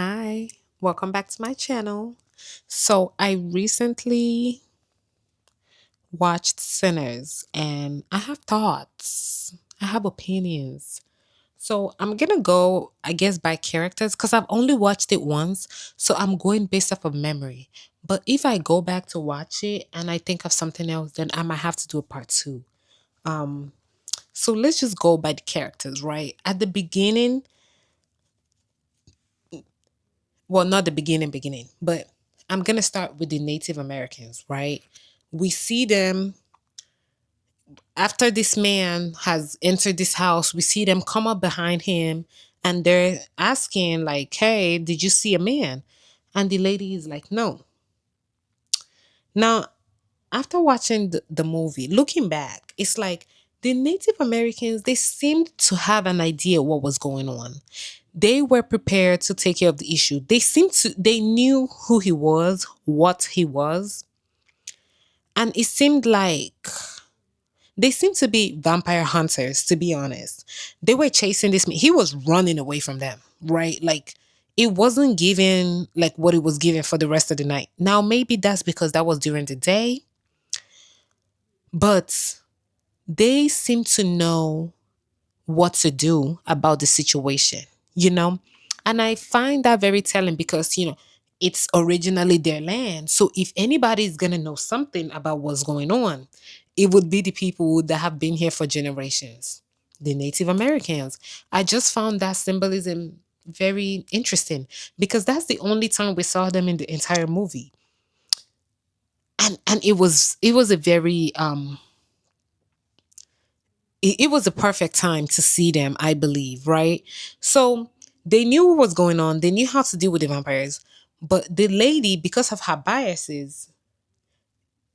Hi, welcome back to my channel. So, I recently watched Sinners and I have thoughts, I have opinions. So, I'm gonna go, I guess, by characters because I've only watched it once. So, I'm going based off of memory. But if I go back to watch it and I think of something else, then I might have to do a part two. Um, so, let's just go by the characters, right? At the beginning, well, not the beginning, but I'm going to start with the Native Americans, right? We see them after this man has entered this house, we see them come up behind him and they're asking, like, hey, did you see a man? And the lady is like, no. Now, after watching the movie, looking back, it's like the Native Americans, they seemed to have an idea what was going on. They were prepared to take care of the issue. They knew who he was, what he was, and it seemed like they seemed to be vampire hunters, to be honest. They were chasing this man. He was running away from them, right? Like it wasn't given like what it was given for the rest of the night. Now maybe that's because that was during the day, but they seem to know what to do about the situation, you know? And I find that very telling because, it's originally their land. So if anybody is going to know something about what's going on, it would be the people that have been here for generations, the Native Americans. I just found that symbolism very interesting because that's the only time we saw them in the entire movie. And it was a very it was a perfect time to see them, I believe, right? So they knew what was going on, they knew how to deal with the vampires. But the lady, because of her biases,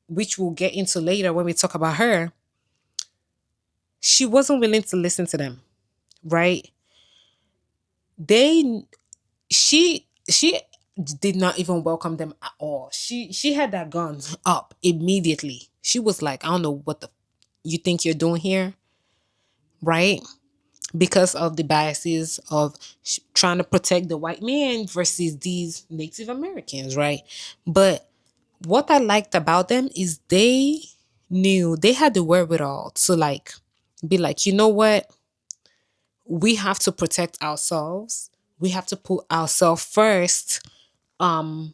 which we'll get into later when we talk about her, she wasn't willing to listen to them, right? They she did not even welcome them at all. She had that gun up immediately. She was like, I don't know what the you think you're doing here, right? Because of the biases of trying to protect the white man versus these Native Americans, right? But what I liked about them is they knew they had the wherewithal to like be like, you know what? We have to protect ourselves. We have to put ourselves first. Um,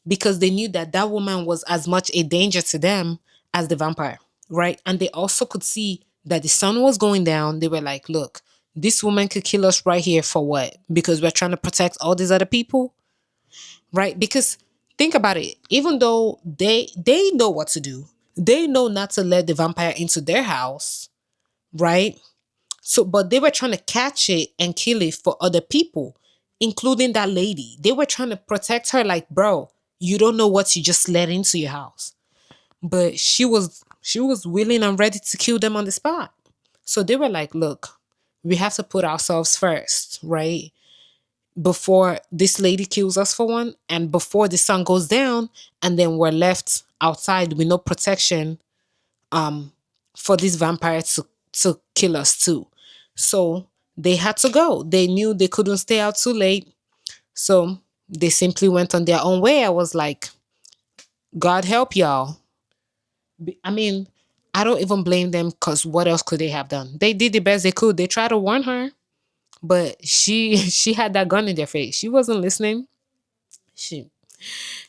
because they knew that that woman was as much a danger to them as the vampire, right? And they also could see that the sun was going down. They were like, look, this woman could kill us right here for what? Because we're trying to protect all these other people, right? Because think about it, even though they know what to do, they know not to let the vampire into their house, right? So, but they were trying to catch it and kill it for other people, including that lady. They were trying to protect her, like, bro, you don't know what you just let into your house. But she was willing and ready to kill them on the spot. So they were like, look, we have to put ourselves first, right? Before this lady kills us for one, and before the sun goes down, and then we're left outside with no protection um for this vampire to kill us too. So they had to go. They knew they couldn't stay out too late. So they simply went on their own way. I was like, God help y'all. I mean, I don't even blame them because what else could they have done? They did the best they could. They tried to warn her, but she she had that gun in their face. She wasn't listening. She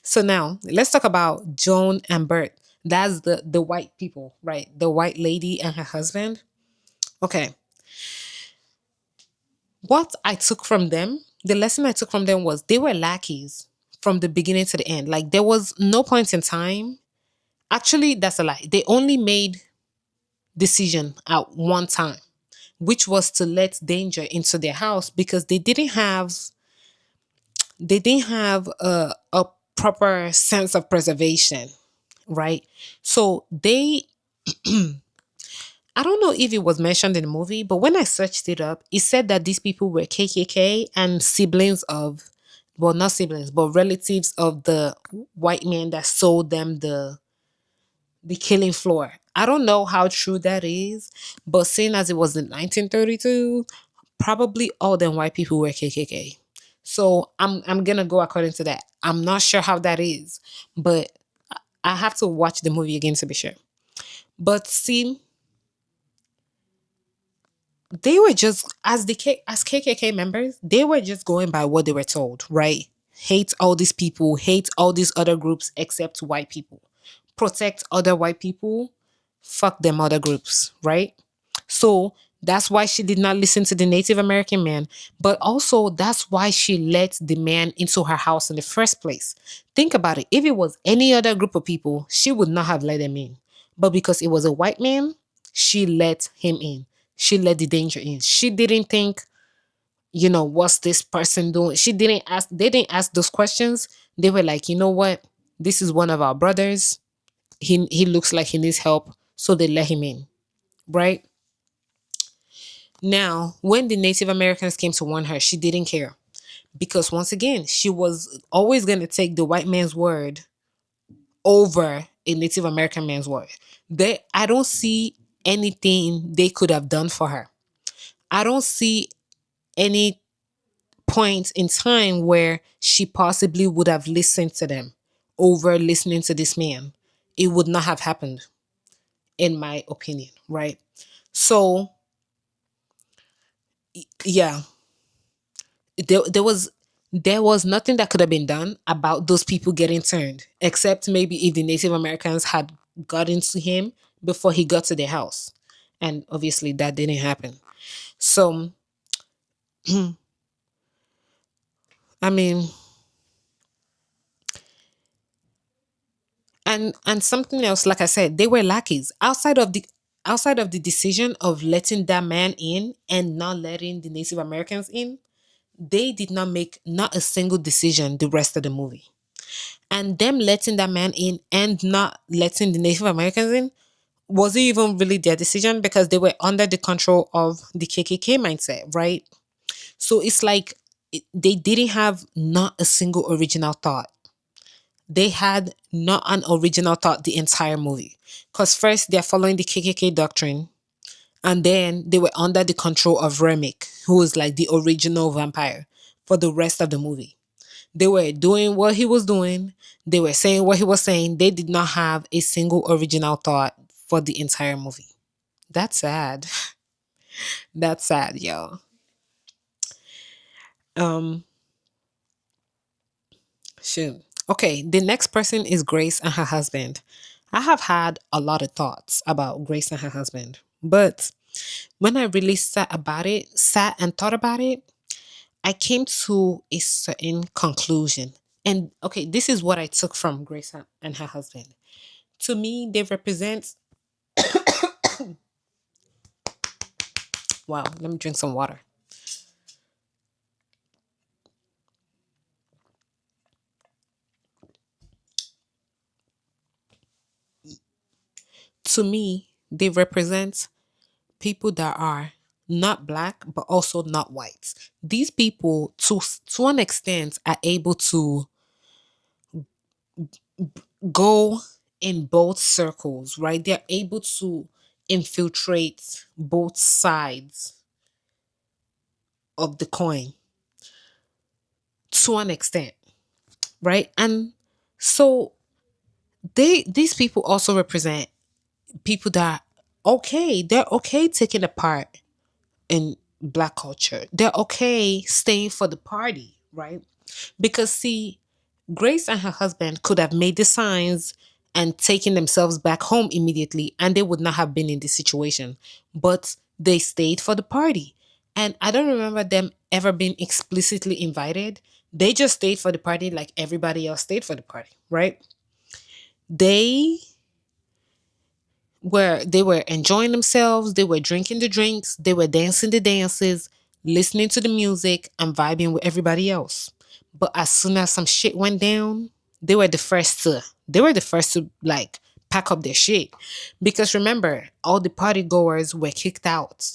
So now let's talk about Joan and Bert. That's the white people, right? The white lady and her husband. Okay. What I took from them, the lesson I took from them was they were lackeys from the beginning to the end. Like there was no point in time. Actually, that's a lie. They only made decision at one time, which was to let danger into their house because they didn't have a proper sense of preservation, right? So I don't know if it was mentioned in the movie, but when I searched it up, it said that these people were KKK and siblings of, well, not siblings, but relatives of the white man that sold them the killing floor. I don't know how true that is, but seeing as it was in 1932, probably all them white people were KKK. So I'm gonna go according to that. I'm not sure how that is, but I have to watch the movie again to be sure. But see, they were just as KKK members, they were just going by what they were told, right? Hate all these people, hate all these other groups except white people. Protect other white people, fuck them other groups, right? So that's why she did not listen to the Native American man, but also that's why she let the man into her house in the first place. Think about it. If it was any other group of people, she would not have let him in. But because it was a white man, she let him in. She let the danger in. She didn't think, what's this person doing? She didn't ask, they didn't ask those questions. They were like, you know what? This is one of our brothers. He looks like he needs help. So they let him in. Right? Now, when the Native Americans came to warn her, she didn't care. Because once again, she was always going to take the white man's word over a Native American man's word. I don't see anything they could have done for her. I don't see any point in time where she possibly would have listened to them over listening to this man. It would not have happened, in my opinion, right? So, yeah, there was nothing that could have been done about those people getting turned, except maybe if the Native Americans had gotten to him before he got to their house. And obviously that didn't happen. So, I mean, and something else, like I said, they were lackeys outside of the decision of letting that man in and not letting the Native Americans in. They did not make not a single decision the rest of the movie. And them letting that man in and not letting the Native Americans in wasn't even really their decision because they were under the control of the KKK mindset, right? So it's like they didn't have not a single original thought. They had not an original thought the entire movie. Because first they're following the KKK doctrine, and then they were under the control of Remick, who was like the original vampire for the rest of the movie. They were doing what he was doing, they were saying what he was saying. They did not have a single original thought for the entire movie. That's sad. That's sad, yo. Um, Shoot. Okay, the next person is Grace and her husband. I have had a lot of thoughts about Grace and her husband, but when I really sat and thought about it, I came to a certain conclusion. And okay, this is what I took from Grace and her husband. To me, they represent, wow, let me drink some water. To me, they represent people that are not black but also not white. These people, to an extent, are able to go in both circles, right? They're able to infiltrate both sides of the coin to an extent, right? And so these people also represent people that they're okay taking a part in black culture. They're okay staying for the party, right? Because see, Grace and her husband could have made the signs and taken themselves back home immediately, and they would not have been in this situation. But they stayed for the party. And I don't remember them ever being explicitly invited. They just stayed for the party like everybody else stayed for the party, right? They they were enjoying themselves, they were drinking the drinks, they were dancing the dances, listening to the music, and vibing with everybody else. But as soon as some shit went down, they were the first to like pack up their shit. Because remember, all the party goers were kicked out.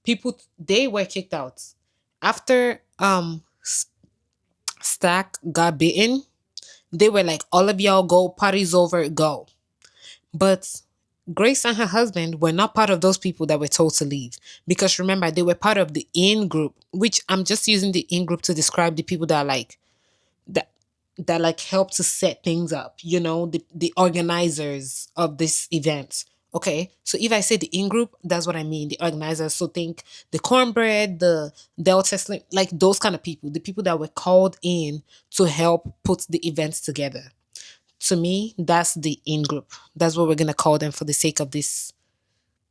People they were kicked out. After Stack got bitten, they were like, all of y'all go, party's over, go. But Grace and her husband were not part of those people that were told to leave. Because remember, they were part of the in group, which I'm just using the in group to describe the people that like that that like help to set things up, the organizers of this event. Okay. So if I say the in group, that's what I mean. The organizers. So think the cornbread, the Delta Slim, like those kind of people, the people that were called in to help put the events together. To me, that's the in group. That's what we're gonna call them for the sake of this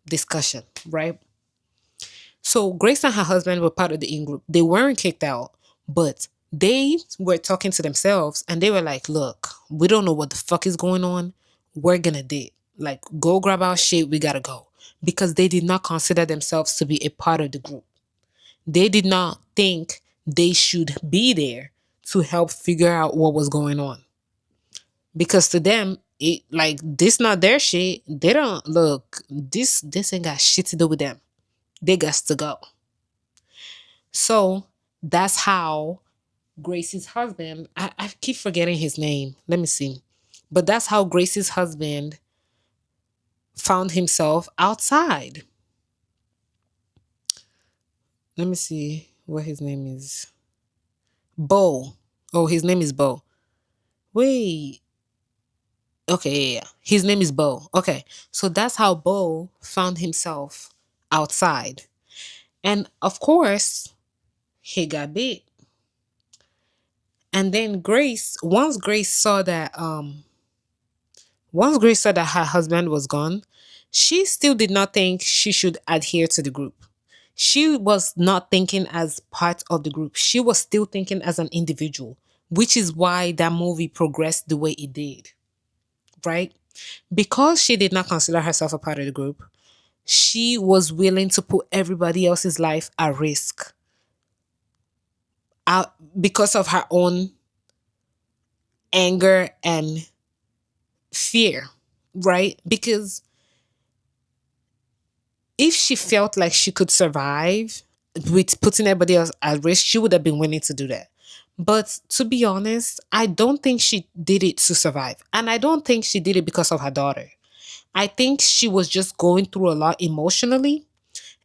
discussion, right? So Grace and her husband were part of the in group. They weren't kicked out, but they were talking to themselves and they were like, look, we don't know what the fuck is going on. We're gonna date. Like, go grab our shit, we gotta go. Because they did not consider themselves to be a part of the group. They did not think they should be there to help figure out what was going on. Because to them, it like this not their shit. They don't look, this ain't got shit to do with them. They got to go. So that's how Gracie's husband, I keep forgetting his name. Let me see. But that's how Gracie's husband found himself outside. Let me see what his name is. Bo. Oh, his name is Bo. Wait. Okay, yeah. His name is Bo. Okay. So that's how Bo found himself outside. And of course, he got bit. And then once Grace saw that her husband was gone, she still did not think she should adhere to the group. She was not thinking as part of the group. She was still thinking as an individual, which is why that movie progressed the way it did, right? Because she did not consider herself a part of the group, she was willing to put everybody else's life at risk out because of her own anger and fear, right? Because if she felt like she could survive with putting everybody else at risk, she would have been willing to do that. But to be honest, I don't think she did it to survive. And I don't think she did it because of her daughter. I think she was just going through a lot emotionally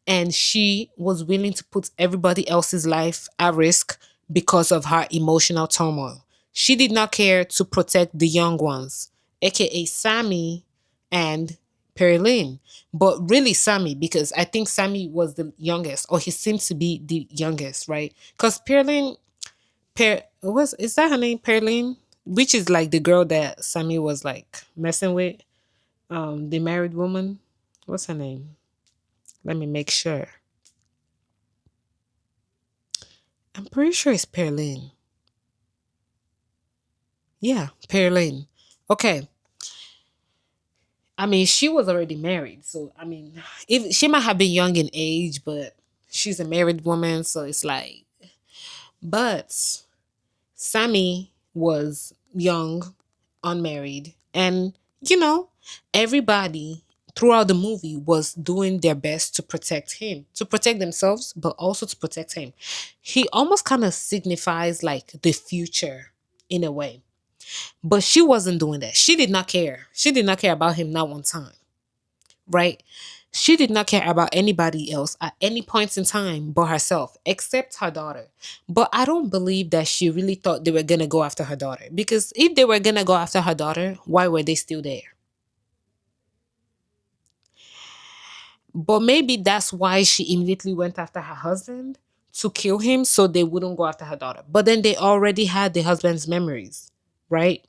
and she was willing to put everybody else's life at risk because of her emotional turmoil. She did not care to protect the young ones, aka Sammy and Pearline. But really Sammy, because I think Sammy was the youngest, or he seemed to be the youngest, right? Because Pearline, was is that her name, Pearline? Which is like the girl that Sammy was like messing with, the married woman. What's her name? Let me make sure. I'm pretty sure it's Pearline. Yeah, Pearline. Okay. I mean, she was already married. So, I mean, if she might have been young in age, but she's a married woman. So it's like, but Sammy was young, unmarried. And, you know, everybody throughout the movie was doing their best to protect him, to protect themselves, but also to protect him. He almost kind of signifies like the future in a way. But she wasn't doing that. She did not care. She did not care about him not one time, right? She did not care about anybody else at any point in time but herself, except her daughter. But I don't believe that she really thought they were going to go after her daughter. Because if they were going to go after her daughter, why were they still there? But maybe that's why she immediately went after her husband to kill him so they wouldn't go after her daughter. But then they already had the husband's memories, right?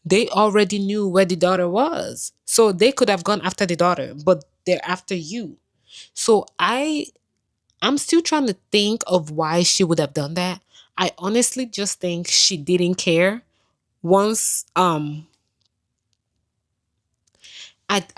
They already knew where the daughter was. So they could have gone after the daughter, but they're after you. So I'm still trying to think of why she would have done that. I honestly just think she didn't care. Once I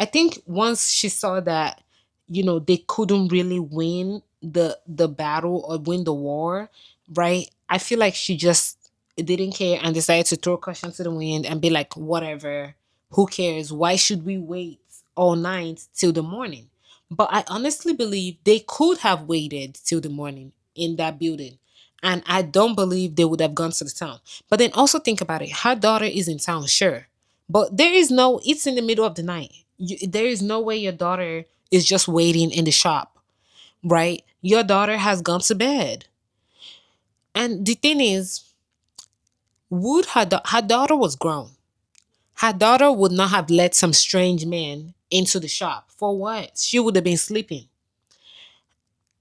think once she saw that, they couldn't really win the battle or win the war, right? I feel like she just didn't care and decided to throw caution to the wind and be like, whatever, who cares? Why should we wait all night till the morning? But I honestly believe they could have waited till the morning in that building. And I don't believe they would have gone to the town. But then also think about it. Her daughter is in town, sure. But there is no, it's in the middle of the night. There is no way your daughter is just waiting in the shop, right? Your daughter has gone to bed. And the thing is, her daughter was grown. Her daughter would not have let some strange man into the shop. For what? She would have been sleeping,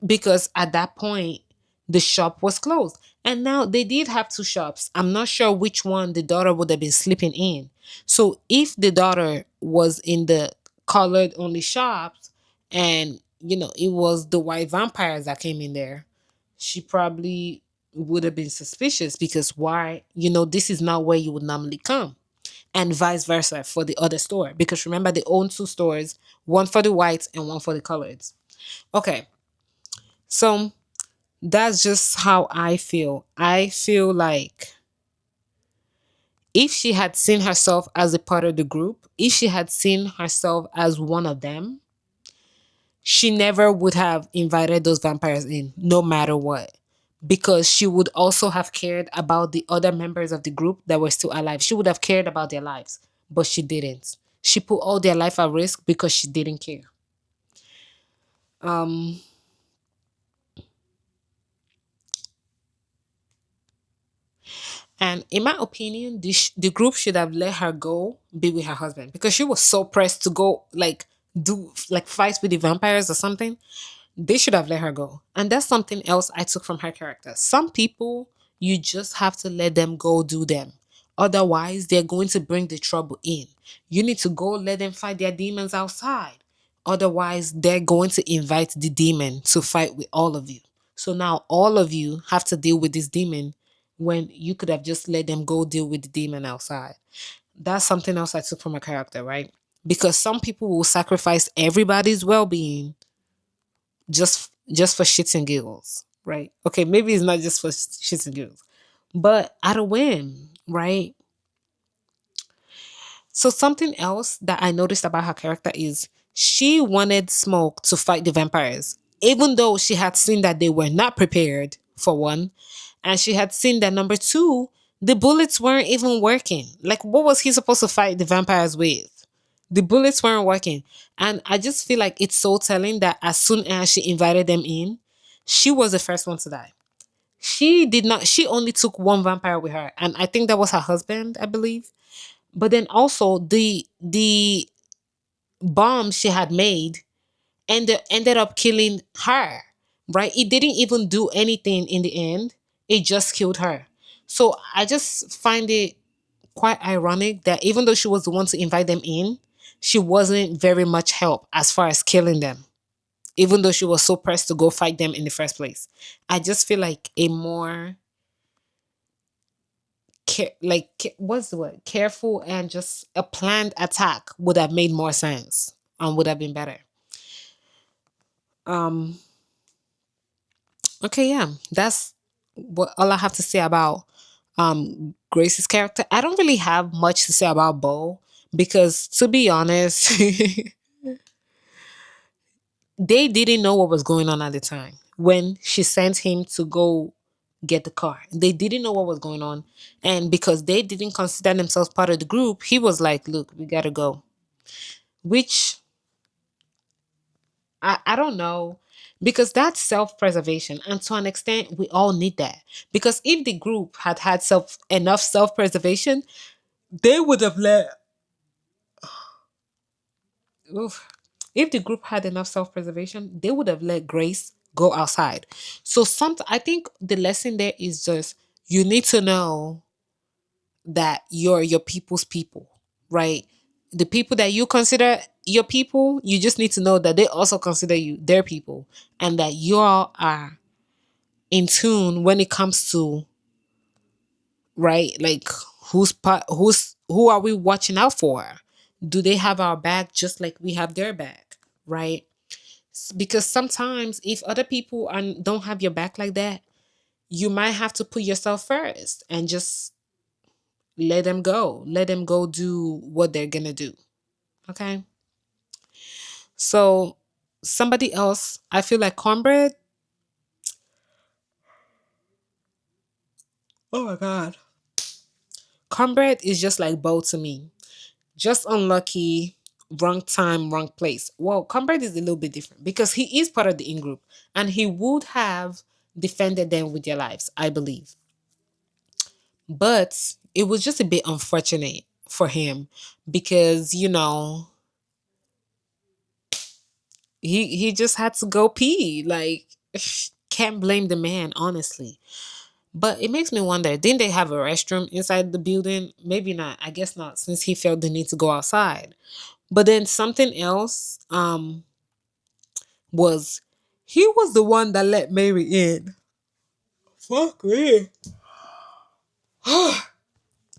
because at that point the shop was closed. And now they did have two shops. I'm not sure which one the daughter would have been sleeping in. So if the daughter was in the colored only shops, and it was the white vampires that came in there, she probably would have been suspicious, because why? This is not where you would normally come. And vice versa for the other store, because remember, they own two stores, one for the whites and one for the coloreds. Okay, so that's just how I feel. I feel like if she had seen herself as a part of the group, if she had seen herself as one of them, she never would have invited those vampires in, no matter what. Because she would also have cared about the other members of the group that were still alive. She would have cared about their lives, but she didn't. She put all their life at risk because she didn't care. Um, And in my opinion, the group should have let her go be with her husband, because she was so pressed to go, like, do like fight with the vampires or something. They should have let her go. And that's something else I took from her character. Some people, you just have to let them go do them. Otherwise, they're going to bring the trouble in. You need to go let them fight their demons outside. Otherwise, they're going to invite the demon to fight with all of you. So now all of you have to deal with this demon, when you could have just let them go deal with the demon outside. That's something else I took from her character, right? Because some people will sacrifice everybody's well-being just for shits and giggles, right? Okay, maybe it's not just for shits and giggles, but out of whim, right? So something else that I noticed about her character is she wanted Smoke to fight the vampires, even though she had seen that they were not prepared, for one, and she had seen that, number two, the bullets weren't even working. Like, what was he supposed to fight the vampires with? The bullets weren't working. And I just feel like it's so telling that as soon as she invited them in, she was the first one to die. She did not, she only took one vampire with her. And I think that was her husband, I believe. But then also the bomb she had made ended up killing her, right? It didn't even do anything in the end. It just killed her. So I just find it quite ironic that even though she was the one to invite them in, she wasn't very much help as far as killing them, even though she was so pressed to go fight them in the first place. I just feel like a more what's the word, careful, and just a planned attack would have made more sense and would have been better. Um, okay, yeah, that's what all I have to say about Grace's character. I don't really have much to say about Bo, because to be honest, they didn't know what was going on at the time when she sent him to go get the car. They didn't know what was going on. And because they didn't consider themselves part of the group, he was like, look, we gotta go. Which I don't know, because that's self-preservation, and to an extent we all need that. Because if the group had had enough self-preservation, they would have let oof, if the group had enough self-preservation, they would have let Grace go outside. So I think the lesson there is just, you need to know that you're your people's people, right? The people that you consider your people, you just need to know that they also consider you their people, and that you all are in tune when it comes to, right, like, who are we watching out for? Do they have our back just like we have their back, right? Because sometimes if other people don't have your back like that, you might have to put yourself first and just let them go do what they're gonna do. Okay, so somebody else, I feel like Cornbread, oh my god, Cornbread is just like Bo to me. Just unlucky, wrong time, wrong place. Well, Comrade is a little bit different because he is part of the in group and he would have defended them with their lives, I believe. But it was just a bit unfortunate for him because, he just had to go pee. Like, can't blame the man, honestly. But it makes me wonder, didn't they have a restroom inside the building? Maybe not. I guess not, since he felt the need to go outside. But then something else was he was the one that let Mary in. Fuck me. I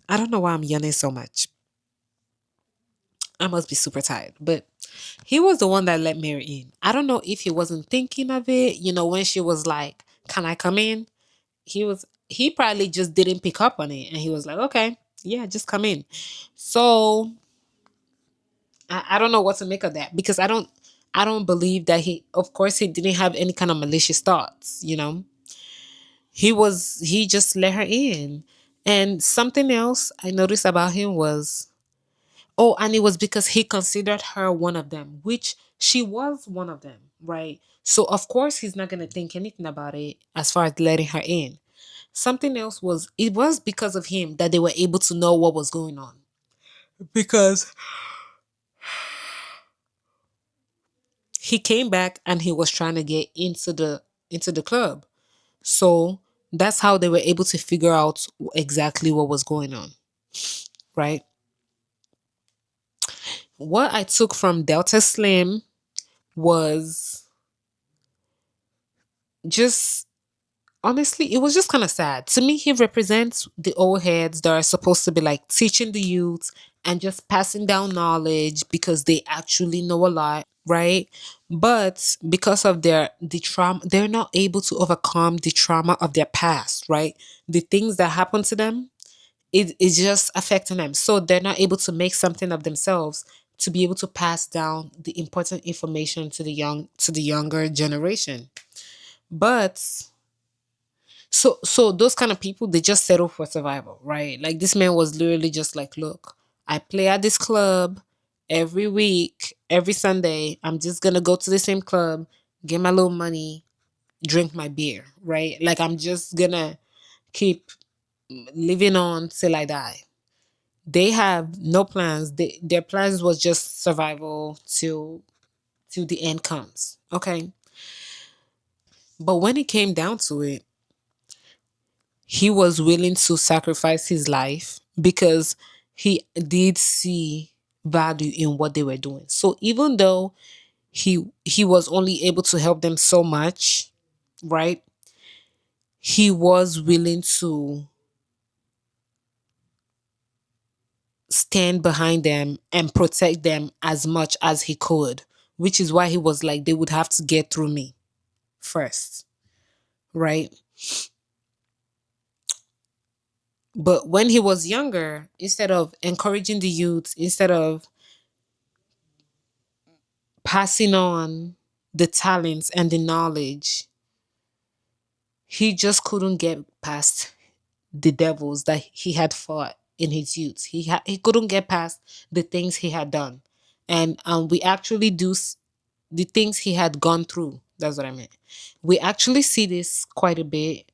don't know why I'm yawning so much. I must be super tired. But he was the one that let Mary in. I don't know if he wasn't thinking of it, when she was like, "Can I come in?" He probably just didn't pick up on it and he was like, "Okay, yeah, just come in." So I don't know what to make of that because I don't believe that of course he didn't have any kind of malicious thoughts. He just let her in. And something else I noticed about him was, oh, and it was because he considered her one of them, which she was one of them, right? So of course he's not gonna think anything about it as far as letting her in. Something else was it was because of him that they were able to know what was going on. Because he came back and he was trying to get into the club. So that's how they were able to figure out exactly what was going on, right? What I took from Delta Slim was just honestly, it was just kind of sad. To me, he represents the old heads that are supposed to be like teaching the youth and just passing down knowledge because they actually know a lot, right? But because of the trauma, they're not able to overcome the trauma of their past, right? The things that happened to them, it is just affecting them. So they're not able to make something of themselves to be able to pass down the important information to the younger generation. But so those kind of people, they just settle for survival, right? Like this man was literally just like, look, I play at this club every week, every Sunday. I'm just gonna go to the same club, get my little money, drink my beer, right? Like I'm just gonna keep living on till I die. They have no plans. Their plans was just survival till the end comes. Okay. But when it came down to it, he was willing to sacrifice his life because he did see value in what they were doing. So even though he was only able to help them so much, right? He was willing to stand behind them and protect them as much as he could, which is why he was like, they would have to get through me first, right? But when he was younger, instead of encouraging the youth, instead of passing on the talents and the knowledge, he just couldn't get past the devils that he had fought in his youth. He couldn't get past the things he had done, and we actually the things he had gone through. That's what I meant. We actually see this quite a bit.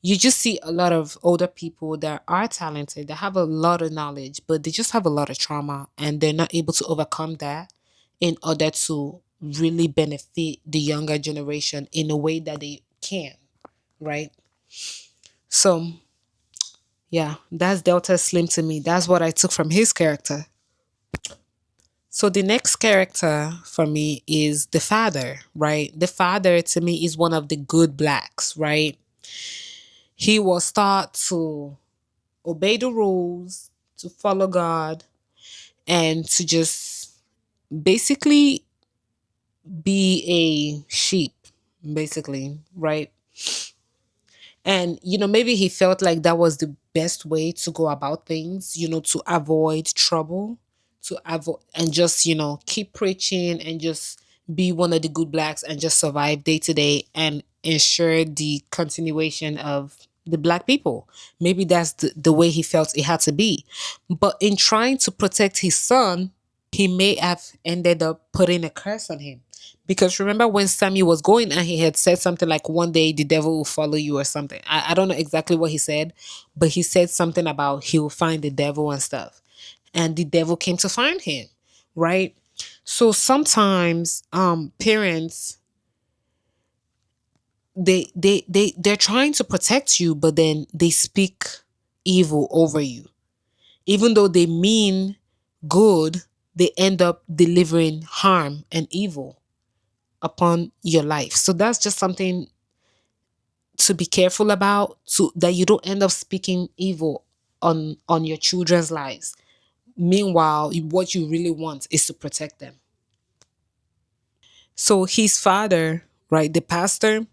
You just see a lot of older people that are talented, that have a lot of knowledge, but they just have a lot of trauma and they're not able to overcome that in order to really benefit the younger generation in a way that they can, right? So, yeah, that's Delta Slim to me. That's what I took from his character. So, the next character for me is the father, right? The father to me is one of the good blacks, right? He was taught to obey the rules, to follow God, and to just basically be a sheep, basically, right? And, maybe he felt like that was the best way to go about things, to avoid trouble, to avoid and just, keep preaching and just be one of the good blacks and just survive day to day and ensure the continuation of the black people. Maybe that's the way he felt it had to be. But in trying to protect his son, he may have ended up putting a curse on him. Because remember when Sammy was going and he had said something like, one day the devil will follow you or something. I don't know exactly what he said, but he said something about he will find the devil and stuff. And the devil came to find him, right? So sometimes parents, they're trying to protect you, but then they speak evil over you. Even though they mean good, they end up delivering harm and evil upon your life. So that's just something to be careful about, so that you don't end up speaking evil on your children's lives. Meanwhile, what you really want is to protect them. So his father, right, the pastor,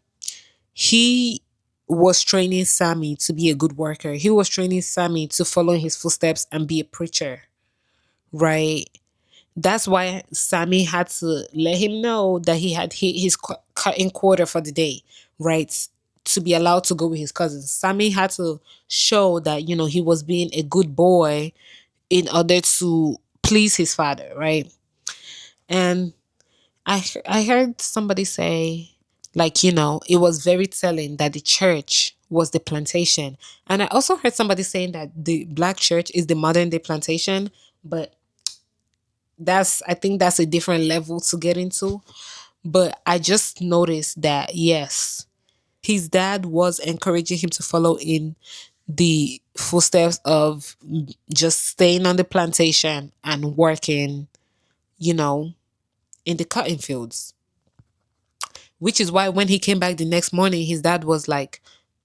he was training Sammy to be a good worker. He was training Sammy to follow in his footsteps and be a preacher, right? That's why Sammy had to let him know that he had hit his cutting quarter for the day, right? To be allowed to go with his cousins. Sammy had to show that, he was being a good boy in order to please his father, right? And I heard somebody say, like, it was very telling that the church was the plantation. And I also heard somebody saying that the black church is the modern day plantation, but I think that's a different level to get into. But I just noticed that, yes, his dad was encouraging him to follow in the footsteps of just staying on the plantation and working, you know, in the cotton fields. Which is why when he came back the next morning, his dad was like,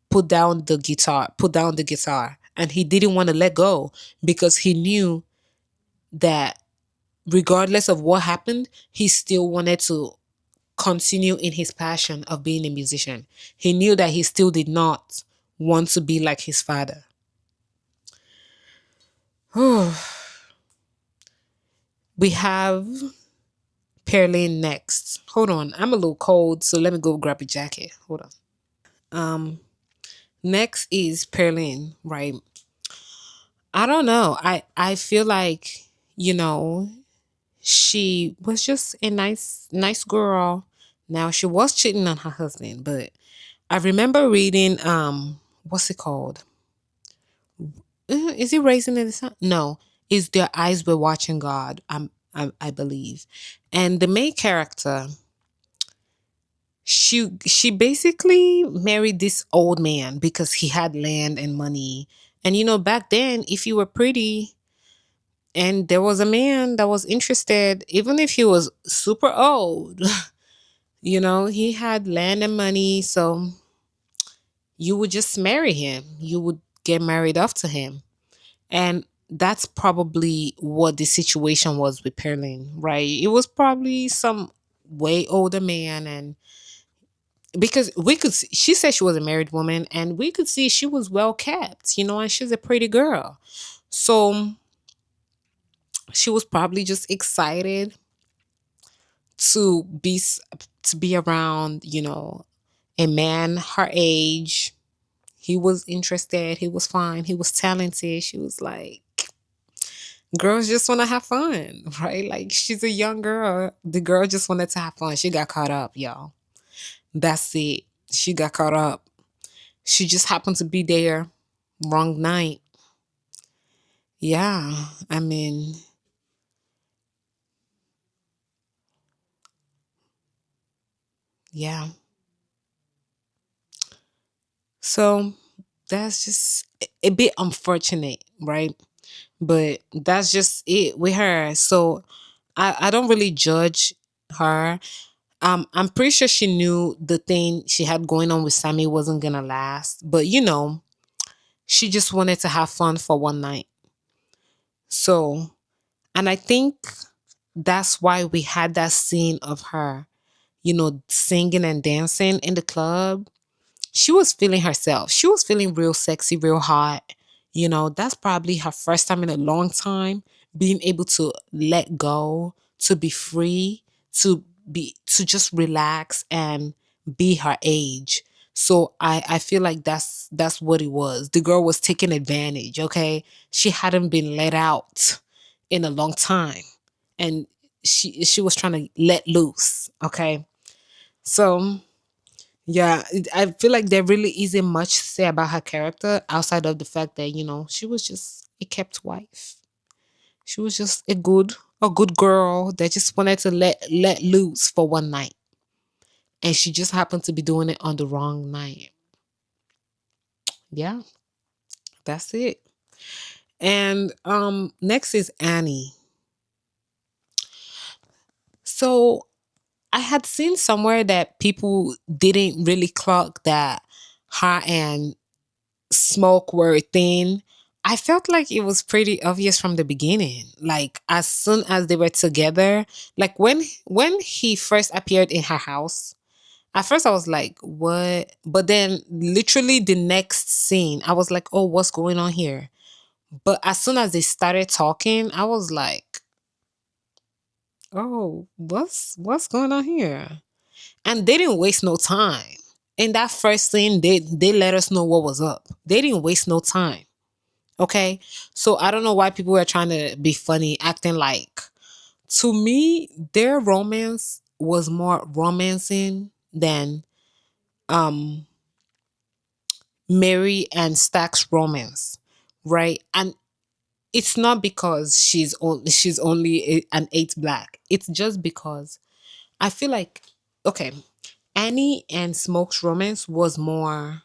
put down the guitar. And he didn't want to let go because he knew that regardless of what happened, he still wanted to continue in his passion of being a musician. He knew that he still did not want to be like his father. We have Pearline next. Hold on, I'm a little cold, so let me go grab a jacket. Hold on. Next is Pearline, right? I don't know. I feel like, you know, she was just a nice girl. Now she was cheating on her husband, but I remember reading what's it called? Is it Raising in the Sun? No, it's Their Eyes Were Watching God. I believe, and the main character, she basically married this old man because he had land and money. And back then, if you were pretty and there was a man that was interested, even if he was super old, he had land and money, so you would just marry him. You would get married off to him. And that's probably what the situation was with Perlin, right? It was probably some way older man. And because she said she was a married woman, and we could see she was well kept, and she's a pretty girl. So she was probably just excited to be around, a man her age. He was interested, he was fine, he was talented. She was like, girls just want to have fun, right? Like, she's a young girl. The girl just wanted to have fun. She got caught up, y'all. That's it. She got caught up. She just happened to be there wrong night. Yeah, I mean, yeah. So that's just a bit unfortunate, right? But that's just it with her. So I don't really judge her. I'm pretty sure she knew the thing she had going on with Sammy wasn't gonna last. But she just wanted to have fun for one night. So, and I think that's why we had that scene of her, singing and dancing in the club. She was feeling herself. She was feeling real sexy, real hot. That's probably her first time in a long time being able to let go, to be free, to just relax and be her age. So I feel like that's what it was. The girl was taking advantage, okay? She hadn't been let out in a long time. and she was trying to let loose. Okay, so yeah, I feel like there really isn't much to say about her character outside of the fact that she was just a kept wife. She was just a good girl that just wanted to let loose for one night, and she just happened to be doing it on the wrong night. Yeah, that's it. And next is Annie. So I had seen somewhere that people didn't really clock that her and Smoke were a thing. I felt like it was pretty obvious from the beginning. Like as soon as they were together, like when he first appeared in her house, at first I was like, "What?" But then literally the next scene, I was like, "Oh, what's going on here?" But as soon as they started talking, I was like, "Oh, what's going on here?" And they didn't waste no time. In that first scene, they let us know what was up. They didn't waste no time. Okay. So I don't know why people were trying to be funny, acting like, to me, their romance was more romancing than um Mary and Stack's romance. Right. And it's not because she's only an eight black. It's just because I feel like, okay, Annie and Smoke's romance was more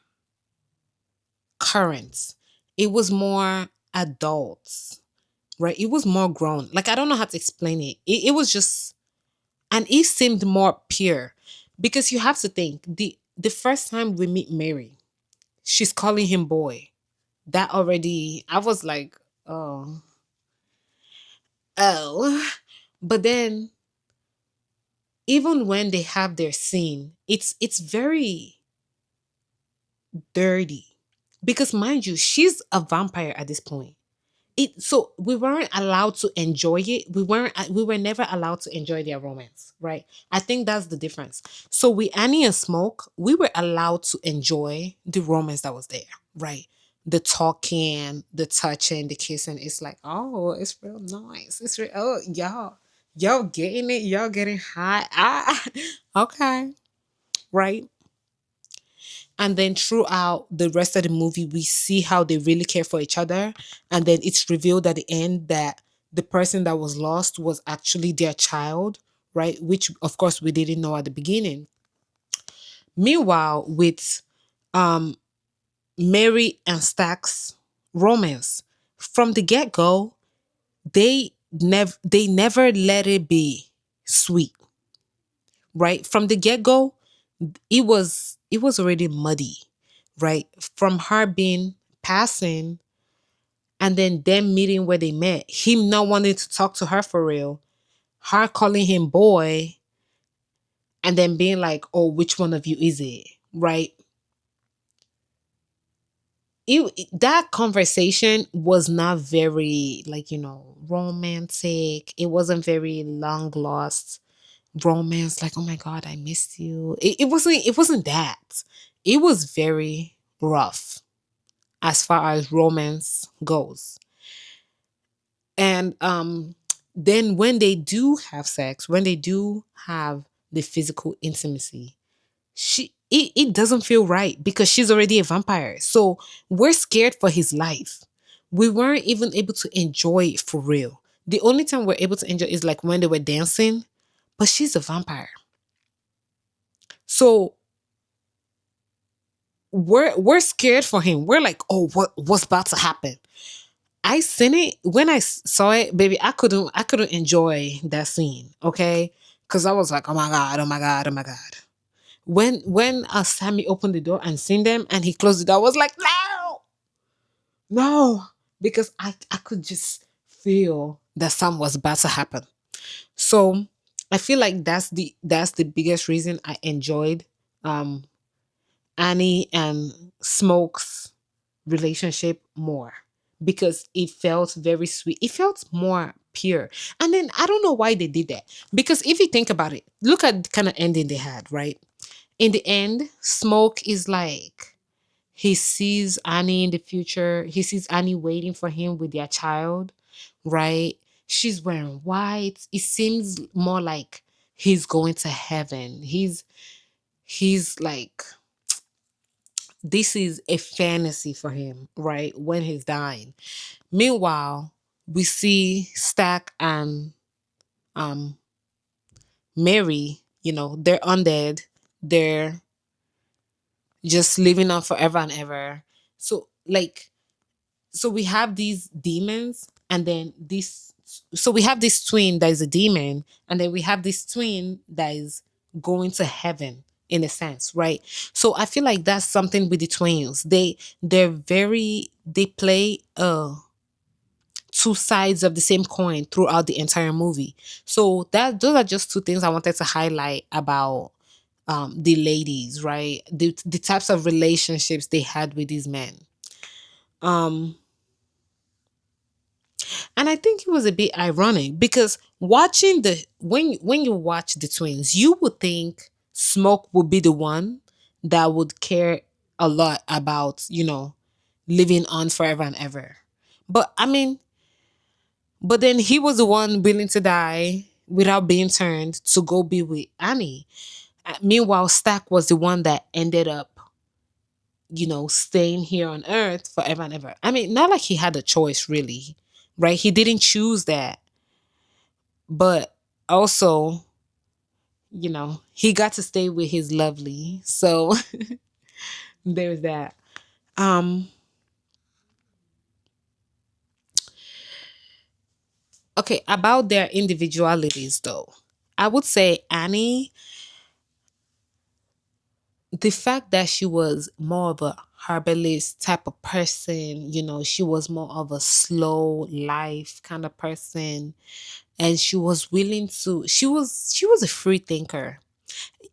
current. It was more adults, right? It was more grown. Like I don't know how to explain it. It was just, and it seemed more pure, because you have to think the first time we meet Mary, she's calling him boy. That already, I was like, oh, oh. But then even when they have their scene, it's very dirty, because mind you, she's a vampire at this point. So we weren't allowed to enjoy it. We were never allowed to enjoy their romance, right? I think that's the difference. So with Annie and Smoke, we were allowed to enjoy the romance that was there, right? The talking, the touching, the kissing. It's like, oh, it's real nice. It's real, oh, y'all getting it, y'all getting hot. Okay, right? And then throughout the rest of the movie, we see how they really care for each other. And then it's revealed at the end that the person that was lost was actually their child, right? Which, of course, we didn't know at the beginning. Meanwhile, with um, Mary and Stack's romance, from the get go, they never let it be sweet, right? From the get go, it was already muddy, right? From her being passing, and then them meeting where they met, him not wanting to talk to her for real, her calling him boy, and then being like, "Oh, which one of you is it?" Right? That conversation was not very, like, romantic. It wasn't very long lost romance, like, "Oh my god, I missed you." It wasn't that. It was very rough as far as romance goes. And then when they do have sex, when they do have the physical intimacy, it doesn't feel right, because she's already a vampire. So we're scared for his life. We weren't even able to enjoy it for real. The only time we're able to enjoy is like when they were dancing, but she's a vampire. So we're scared for him. We're like, "Oh, what's about to happen?" I seen it when saw it, baby. I couldn't enjoy that scene, okay? Because I was like, "Oh my god, oh my god, oh my god." When Sammy opened the door and seen them, and he closed the door, I was like, "No, no," because I could just feel that something was about to happen. So I feel like that's the biggest reason I enjoyed um Annie and Smoke's relationship more, because it felt very sweet. It felt more pure. And then I don't know why they did that. Because if you think about it, look at the kind of ending they had, right? In the end, Smoke is like, he sees Annie in the future. He sees Annie waiting for him with their child, right? She's wearing white. It seems more like he's going to heaven. He's like, this is a fantasy for him, right? When he's dying. Meanwhile, we see Stack and um Mary, they're undead. They're just living on forever and ever. So like, so we have these demons, and then this, so we have this twin that is a demon, and then we have this twin that is going to heaven, in a sense, right? So I feel like that's something with the twins. They play two sides of the same coin throughout the entire movie. So that those are just two things I wanted to highlight about the ladies, right? The types of relationships they had with these men. Um and I think it was a bit ironic because watching the when you watch the twins, you would think Smoke would be the one that would care a lot about, living on forever and ever. But I mean, but then he was the one willing to die without being turned to go be with Annie. Meanwhile, Stack was the one that ended up, staying here on Earth forever and ever. I mean, not like he had a choice, really, right? He didn't choose that. But also, he got to stay with his lovely. So there's that. Um, okay, about their individualities, though. I would say Annie, the fact that she was more of a herbalist type of person, she was more of a slow life kind of person, and she was willing to she was a free thinker.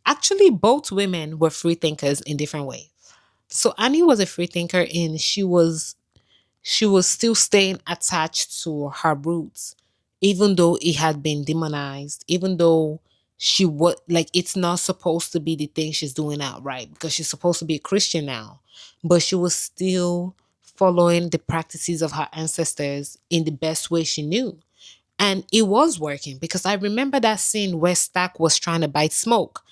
Actually, both women were free thinkers in different ways. So Annie was a free thinker, and she was still staying attached to her roots, even though it had been demonized, even though she was like, it's not supposed to be the thing she's doing now, right? Because she's supposed to be a Christian now. But she was still following the practices of her ancestors in the best way she knew. And it was working because I remember that scene where Stack was trying to bite Smoke.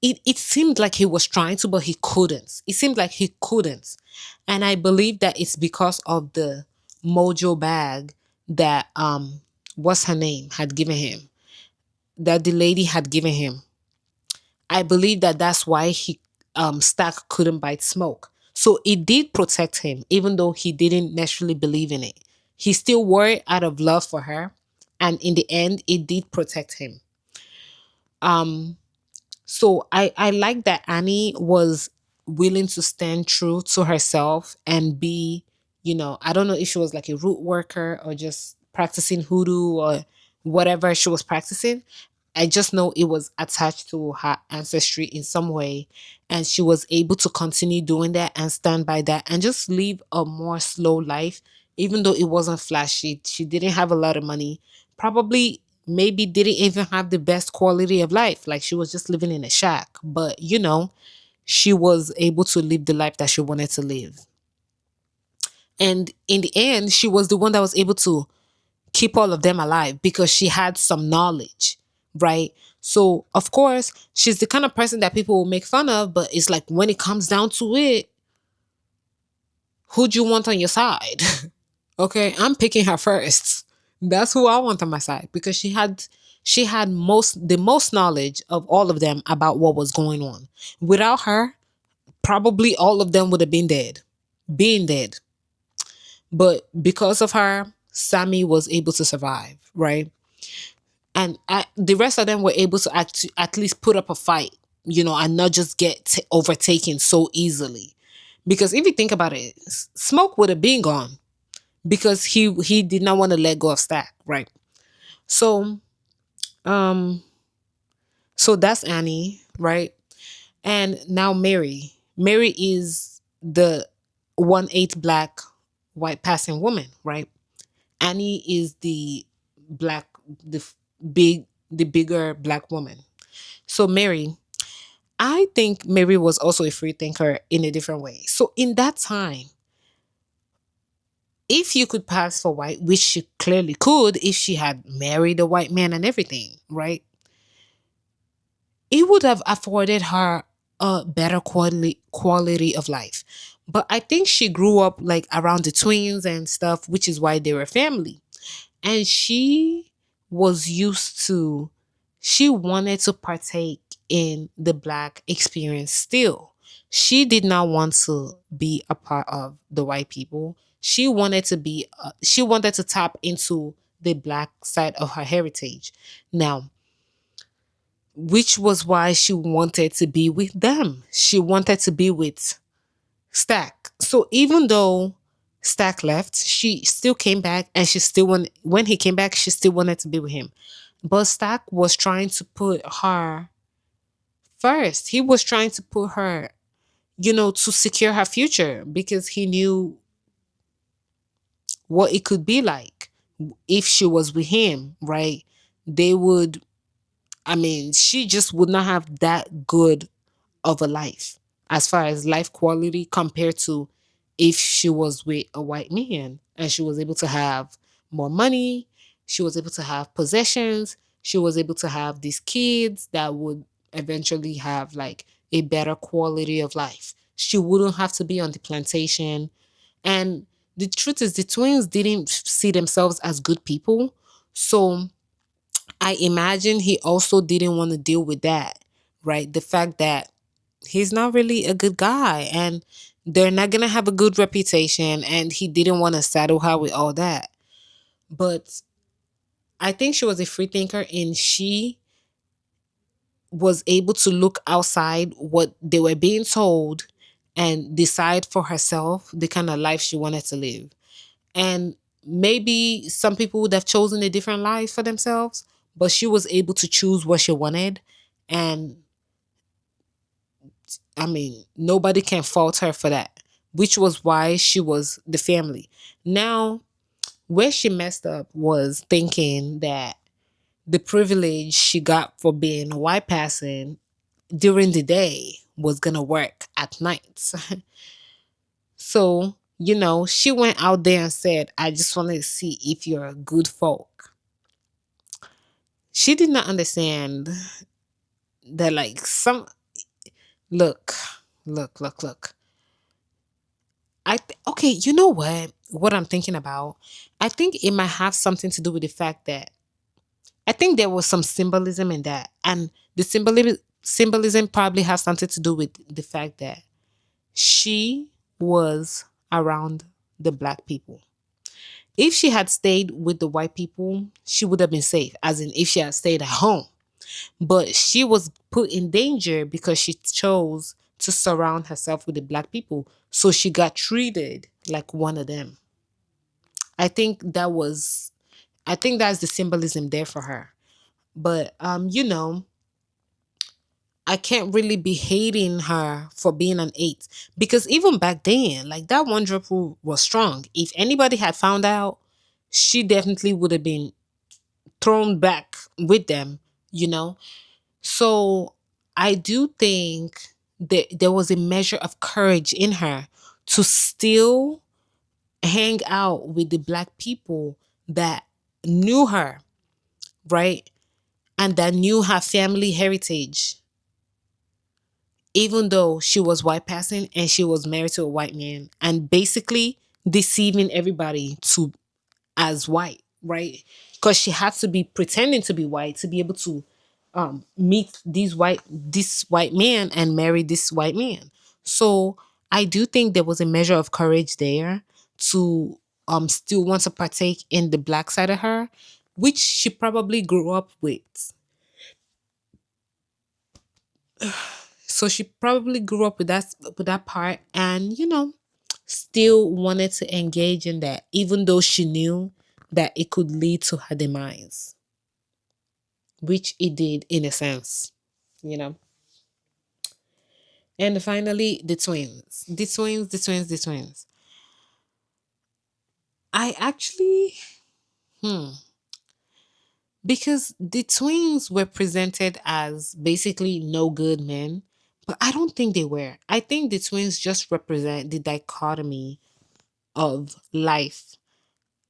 It seemed like he was trying to, but he couldn't. It seemed like he couldn't. And I believe that it's because of the mojo bag that what's her name had given him, that the lady had given him. I believe that that's why he Stack couldn't bite Smoke. So it did protect him, even though he didn't necessarily believe in it. He still wore it out of love for her, and in the end, it did protect him. Um, So I like that Annie was willing to stand true to herself and be, I don't know if she was like a root worker or just practicing hoodoo or whatever she was practicing. I just know it was attached to her ancestry in some way. And she was able to continue doing that and stand by that and just live a more slow life, even though it wasn't flashy. She didn't have a lot of money. Probably maybe didn't even have the best quality of life. Like she was just living in a shack. But, she was able to live the life that she wanted to live. And in the end, she was the one that was able to keep all of them alive because she had some knowledge, right? So, of course, she's the kind of person that people will make fun of, but it's like when it comes down to it, who do you want on your side? Okay, I'm picking her first. That's who I want on my side because she had the most knowledge of all of them about what was going on. Without her, probably all of them would have been dead. Being dead. But because of her, Sammy was able to survive, right? And the rest of them were able to at least put up a fight, and not just get overtaken so easily. Because if you think about it, Smoke would have been gone because he did not want to let go of Stack, right? So um so that's Annie, right? And now Mary. Mary is the 1/8 black white passing woman, right? Annie is black, the f- the bigger black woman. So Mary, I think Mary was also a free thinker in a different way. So in that time, If you could pass for white, which she clearly could if she had married a white man and everything, right? It would have afforded her a better quality of life. But I think she grew up like around the twins and stuff, which is why they were family. And she was used to, she wanted to partake in the black experience still. She did not want to be a part of the white people. She wanted to be she wanted to tap into the black side of her heritage. Now, which was why she wanted to be with them. She wanted to be with Stack. So even though Stack left, she still came back, and she still when he came back, she still wanted to be with him. But Stack was trying to put her first. He was trying to put her, to secure her future, because he knew what it could be like if she was with him, right? They would, I mean, she just would not have that good of a life as far as life quality compared to if she was with a white man and she was able to have more money, she was able to have possessions, she was able to have these kids that would eventually have like a better quality of life. She wouldn't have to be on the plantation. And the truth is, the twins didn't see themselves as good people. So I imagine he also didn't want to deal with that, right? The fact that he's not really a good guy and they're not going to have a good reputation, and he didn't want to saddle her with all that. But I think she was a free thinker, and she was able to look outside what they were being told and decide for herself the kind of life she wanted to live. And maybe some people would have chosen a different life for themselves, but she was able to choose what she wanted. And I mean, nobody can fault her for that, which was why she was the family. Now, where she messed up was thinking that the privilege she got for being a white person during the day was going to work at night. So, she went out there and said, I just want to see if you're a good folk. She did not understand that, like, look, look. Okay, you know what? What I'm thinking about? I think it might have something to do with the fact that I think there was some symbolism in that. And the symbolism probably has something to do with the fact that she was around the black people. If she had stayed with the white people, she would have been safe, as in if she had stayed at home. But she was put in danger because she chose to surround herself with the black people. So she got treated like one of them. I think that's the symbolism there for her. But I can't really be hating her for being an eight, because even back then, like, that one drop rule was strong. If anybody had found out, she definitely would have been thrown back with them, you know? So I do think that there was a measure of courage in her to still hang out with the black people that knew her, right? And that knew her family heritage, even though she was white passing and she was married to a white man, and basically deceiving everybody to as white, right? Because she had to be pretending to be white to be able to meet this white man and marry this white man. So I do think there was a measure of courage there to still want to partake in the black side of her, which she probably grew up with. So she probably grew up with that part, and still wanted to engage in that, even though she knew that it could lead to her demise, which it did in a sense, you know. And finally, the twins. I actually, because the twins were presented as basically no good men, but I don't think they were. I think the twins just represent the dichotomy of life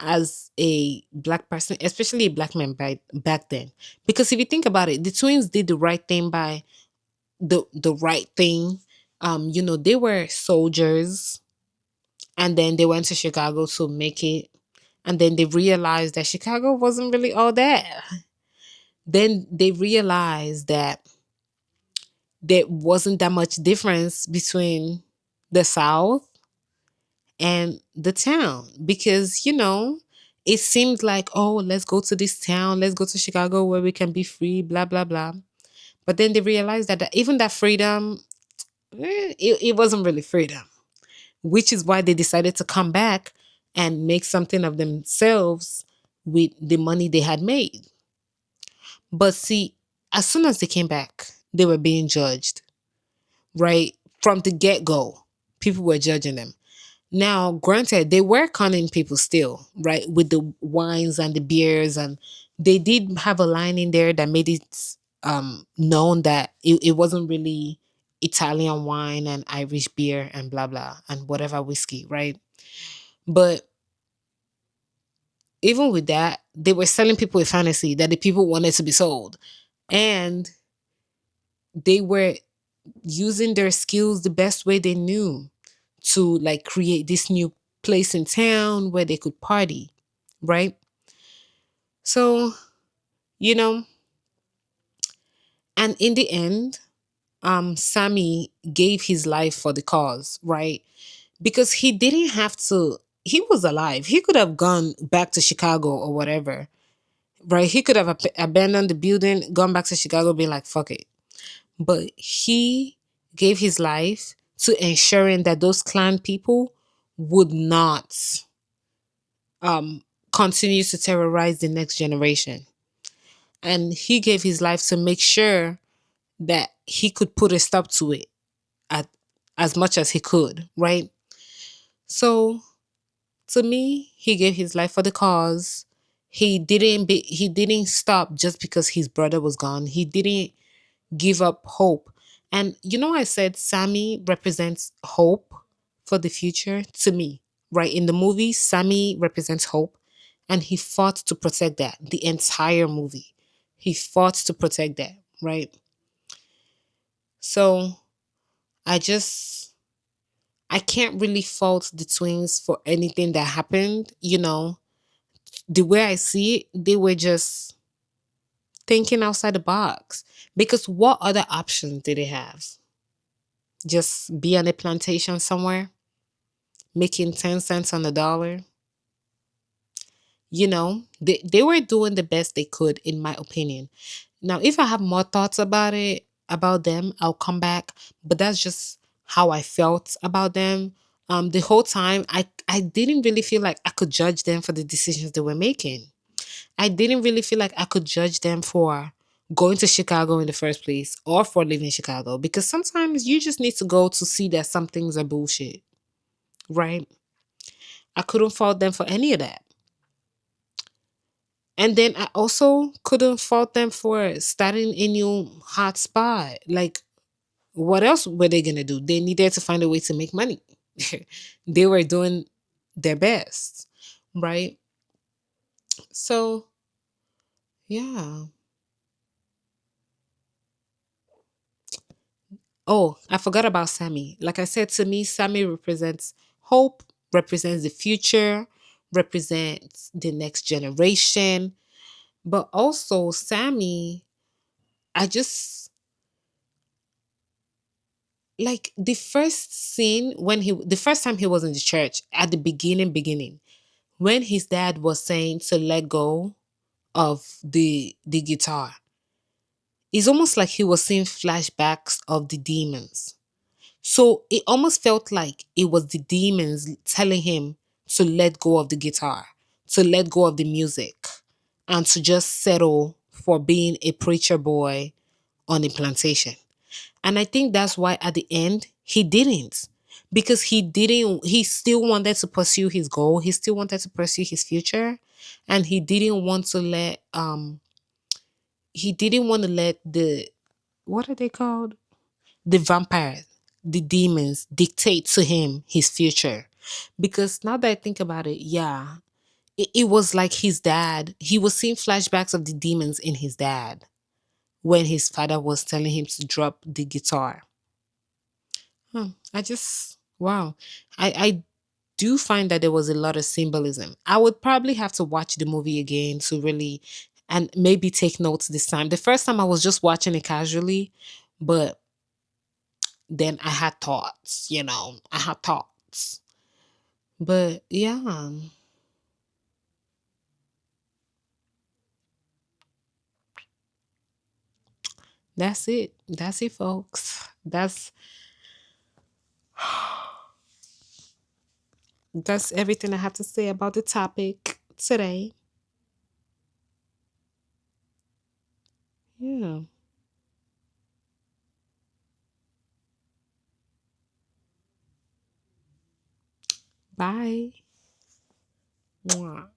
as a black person, especially a black man back then. Because if you think about it, the twins did the right thing by the right thing. They were soldiers, and then they went to Chicago to make it, and then they realized that Chicago wasn't really all that. Then they realized that there wasn't that much difference between the South and the town, because it seemed like, oh, let's go to this town, let's go to Chicago where we can be free, blah blah blah. But then they realized that even that freedom, it wasn't really freedom, which is why they decided to come back and make something of themselves with the money they had made. But see, as soon as they came back, they were being judged, right? From the get go, people were judging them. Now, granted, they were conning people still, right? With the wines and the beers, and they did have a line in there that made it known that it wasn't really Italian wine and Irish beer and blah blah and whatever whiskey, right? But even with that, they were selling people a fantasy that the people wanted to be sold. And they were using their skills the best way they knew to like create this new place in town where they could party, right? So, you know, and in the end, Sammy gave his life for the cause, right? Because he didn't have to, he was alive. He could have gone back to Chicago or whatever, right? He could have abandoned the building, gone back to Chicago, being like, fuck it. But he gave his life to ensuring that those Klan people would not continue to terrorize the next generation. And he gave his life to make sure that he could put a stop to it at as much as he could, right? So to me, he gave his life for the cause. He didn't stop just because his brother was gone. He didn't give up hope. And I said Sammy represents hope for the future to me, right? In the movie, Sammy represents hope, and he fought to protect that the entire movie. He fought to protect that, right? So I just, I can't really fault the twins for anything that happened. The way I see it, they were just thinking outside the box. Because what other options did they have? Just be on a plantation somewhere, making 10 cents on the dollar. They were doing the best they could, in my opinion. Now, if I have more thoughts about them, I'll come back. But that's just how I felt about them. The whole time, I didn't really feel like I could judge them for the decisions they were making. I didn't really feel like I could judge them for going to Chicago in the first place or for leaving Chicago, because sometimes you just need to go to see that some things are bullshit, right? I couldn't fault them for any of that. And then I also couldn't fault them for starting a new hot spot. Like, what else were they going to do? They needed to find a way to make money. They were doing their best, right? So, yeah. Oh, I forgot about Sammy. Like I said, to me, Sammy represents hope, represents the future, represents the next generation. But also, Sammy, I just like the first scene the first time he was in the church at the beginning, when his dad was saying to let go of the guitar. It's almost like he was seeing flashbacks of the demons. So it almost felt like it was the demons telling him to let go of the guitar, to let go of the music, and to just settle for being a preacher boy on a plantation. And I think that's why at the end, he didn't. Because he still wanted to pursue his goal. He still wanted to pursue his future. And he didn't want to let what are they called? The vampires, the demons dictate to him his future. Because now that I think about it, yeah, it was like his dad. He was seeing flashbacks of the demons in his dad when his father was telling him to drop the guitar. I just, wow. I do find that there was a lot of symbolism. I would probably have to watch the movie again to really, and maybe take notes this time. The first time I was just watching it casually, but then I had thoughts, I had thoughts. But yeah, that's it. That's it, folks. That's everything I have to say about the topic today. Yeah. Bye. Mwah.